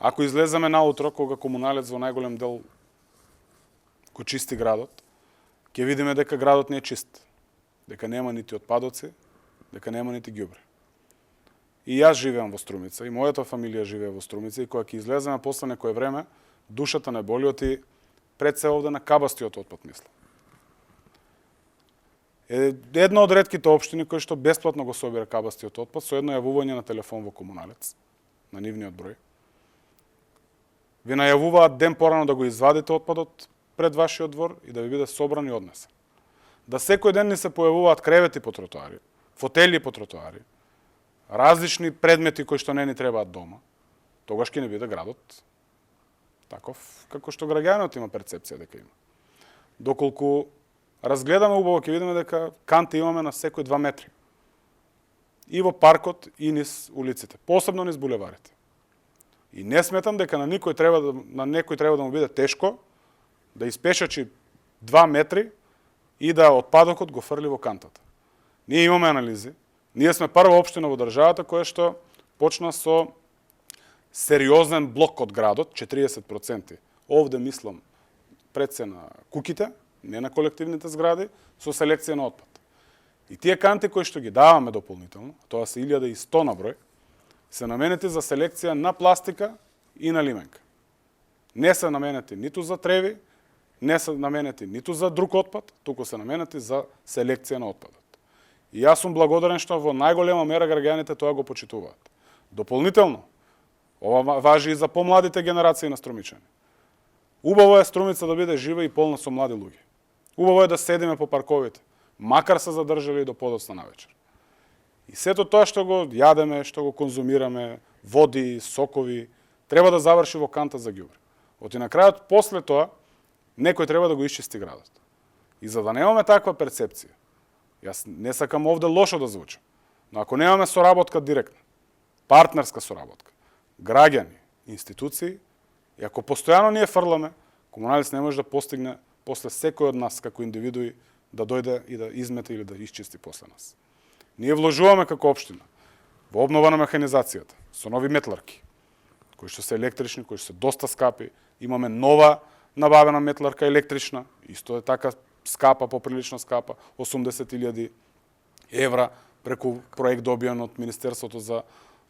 Ако излеземе наутро, кога комуналец во најголем дел го чисти градот, ќе видиме дека градот не е чист. Дека нема нити отпадоци, дека нема нити ѓубре. И јас живеам во Струмица, и мојата фамилија живее во Струмица, и кога ќе излеземе после некое време, душата не боли, оти пред се овде на кабастиот отпад, мислам. Една од ретките општини кои што бесплатно го собира кабастиот отпад со едно јавување на телефон во комуналец, на нивниот број. Ви најавуваат ден порано да го извадите отпадот пред вашиот двор и да ви биде собран и однесен. Да секој ден ни се појавуваат кревети по тротоари, фотели по тротоари, различни предмети кои што не ни требаат дома, тогаш ќе не биде градот таков како што граѓанот има перцепција дека има. Доколку разгледаме убаво, ќе видиме дека канти имаме на секој 2 метри. И во паркот, и низ улиците, посебно низ булеварите. И не сметам дека на некој треба да му биде тешко да испешачи 2 метри и да отпадокот го фрли во кантата. Ние имаме анализи. Ние сме прва општина во државата која што почна со сериозен блок од градот, 40%. Овде мислам пред се на куките, не на колективните згради, со селекција на отпад. И тие канти кои што ги даваме дополнително, тоа се 1100 на број, се наменети за селекција на пластика и на лименка. Не се наменети ниту за треви, не се наменети ниту за друг отпад, туку се наменети за селекција на отпадот. И јас сум благодарен што во најголема мера граѓаните тоа го почитуваат. Дополнително, ова важи и за помладите генерации на струмичани. Убаво е Струмица да биде жива и полна со млади луѓе. Убаво е да седиме по парковите, макар се задржали и до подоцна навечер. И сето тоа што го јадеме, што го конзумираме, води, сокови, треба да заврши во канта за ѓубре. Оти на крајот, после тоа, некој треба да го исчисти градот. И за да немаме таква перцепција, јас не сакам овде лошо да звучам, но ако немаме соработка директна, партнерска соработка, граѓани, институции, и ако постојано ние фрламе, комуналец не може да постигне после секој од нас како индивидуи да дојде и да измете или да исчисти после нас. Ние вложуваме како општина во обнова на механизацијата, со нови метларки, кои што се електрични, кои што се доста скапи. Имаме нова набавена метларка електрична, исто е така скапа, поприлично скапа, 80.000 евра преку проект добиен од Министерството за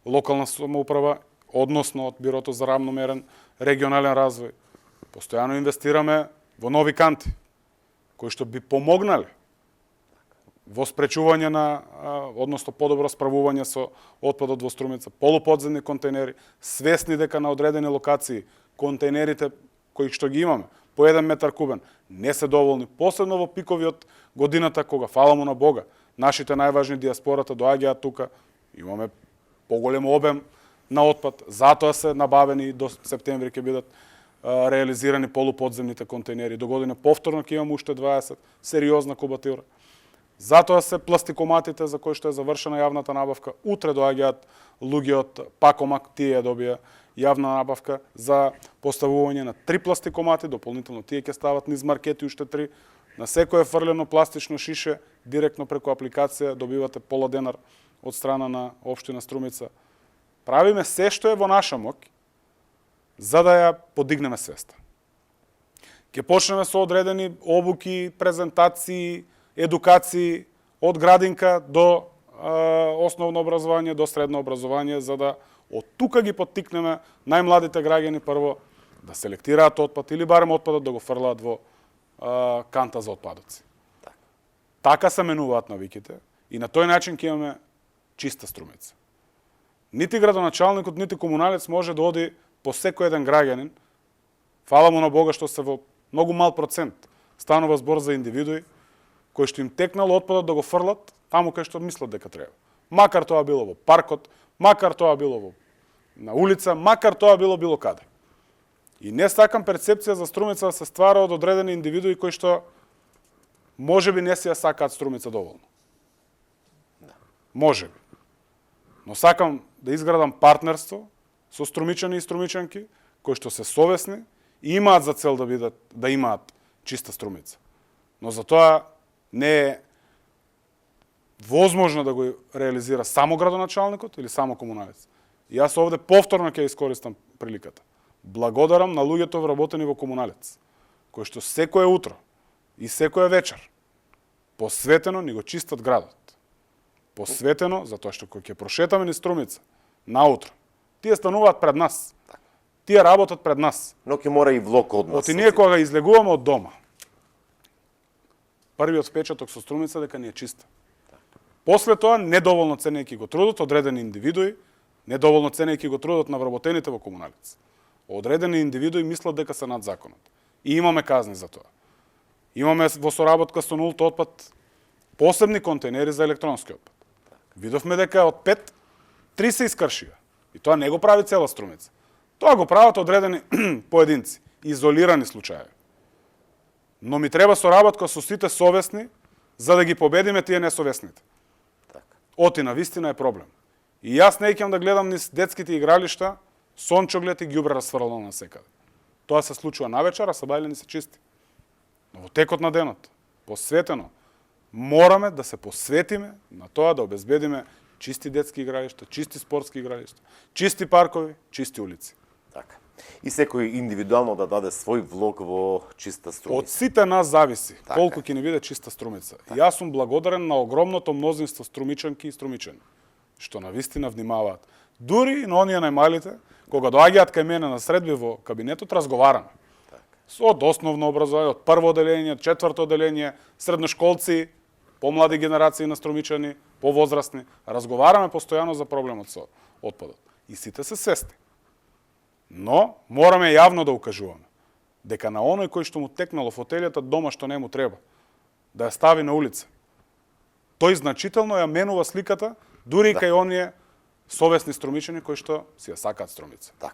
локална самоуправа, односно од Бирото за рамномерен регионален развој. Постојано инвестираме во нови канти, кои што би помогнале во спречување на, односно подобро справување со отпадот во Струмица, полуподземни контейнери, свесни дека на одредени локации контейнерите кои што ги имаме, по 1 метар кубен, не се доволни, посебно во пиковиот годината, кога, фала му на Бога, нашите најважни диаспората доаѓаат тука, имаме поголем обем на отпад, затоа се набавени до септември ќе бидат реализирани полуподземните контейнери. До година повторно ќе имаме уште 20, сериозна кубатура. Затоа се пластикоматите за кои што е завршена јавната набавка. Утре доаѓаат луѓе од Пакомак, тие ја добија јавна набавка за поставување на 3 пластикомати, дополнително тие ќе стават низ маркети уште 3. На секое фрлено пластично шише, директно преку апликација добивате пола денар од страна на општина Струмица. Правиме се што е во наша моќ за да ја подигнеме свеста. Ќе почнеме со одредени обуки, презентации, едукации од градинка до основно образование, до средно образование, за да од тука ги поттикнеме најмладите граѓани прво да селектираат отпад или барем отпадот да го фрлаат во канта за отпадоци. Така се менуваат навиките и на тој начин ќе имаме чиста Струмица. Нити градоначалникот, нити комуналец може да оди по секој еден граѓанин, фала му на Бога што се во многу мал процент станува збор за индивидуи кои што им текнало отпадот да го фрлат таму кај што мислат дека треба. Макар тоа било во паркот, макар тоа било на улица, макар тоа било каде. И не сакам перцепција за Струмица да се ствара од одредени индивидуи кои што можеби не си ја сакаат Струмица доволно. Можеби. Но сакам да изградам партнерство со струмичани и струмичанки кои што се совесни и имаат за цел да имаат чиста Струмица. Но за тоа не е возможно да го реализира само градоначалникот или само комуналец. И јас овде повторно ќе искористам приликата. Благодарам на луѓето вработени во Комуналец, кои што секое утро и секоја вечер посветено ни го чистат градот. Посветено затоа што кога ќе прошетаме низ Струмица наутро, тие стануваат пред нас. Тие работат пред нас. Но ќе мора и влог од нас. Оти ние кога излегуваме од дома, првиот впечаток со Струмица дека ни е чиста. После тоа, недоволно ценејќи го трудот, одредени индивидуи, недоволно ценејќи го трудот на вработените во Комуналец, одредени индивидуи мислат дека се над законот. И имаме казни за тоа. Имаме во соработка со нулт отпад посебни контейнери за електронски отпад. Видовме дека од 5, 3 се искршија. И тоа не го прави цела Струмица. Тоа го прават одредени поединци, изолирани случаи. Но ми треба соработка со сите совесни, за да ги победиме тие несовесните. Оти на вистина е проблем. И јас не ќам да гледам низ детските игралишта, сончоглед и ѓубре расфрлано на секаде. Тоа се случува навечер, а сабајле ни се чисти. Но во текот на денот, посветено, мораме да се посветиме на тоа да обезбедиме чисти детски игралишта, чисти спортски игралишта, чисти паркови, чисти улици. Така. И секој индивидуално да даде свој влог во чиста Струмица. Од сите нас зависи така, колку ќе ни биде чиста Струмица. Така. Јас сум благодарен на огромното мнозинство струмичанки и струмичани, што навистина внимаваат. Дури и на оние најмалите, кога доаѓаат кај мене на средби во кабинетот, разговараме. Така. Од основно образование, од прво оделение, четврто оделение, средношколци, помлади генерации на струмичани, повозрастни, разговараме постојано за проблемот со отпадот. И сите се свесни. Но мораме јавно да укажуваме дека на оној кој што му текнало фотелјата дома што не му треба, да ја стави на улица. Тој значително ја менува сликата, дури и кај оние совесни струмичани кои што си ја сакаат Струмица. Така.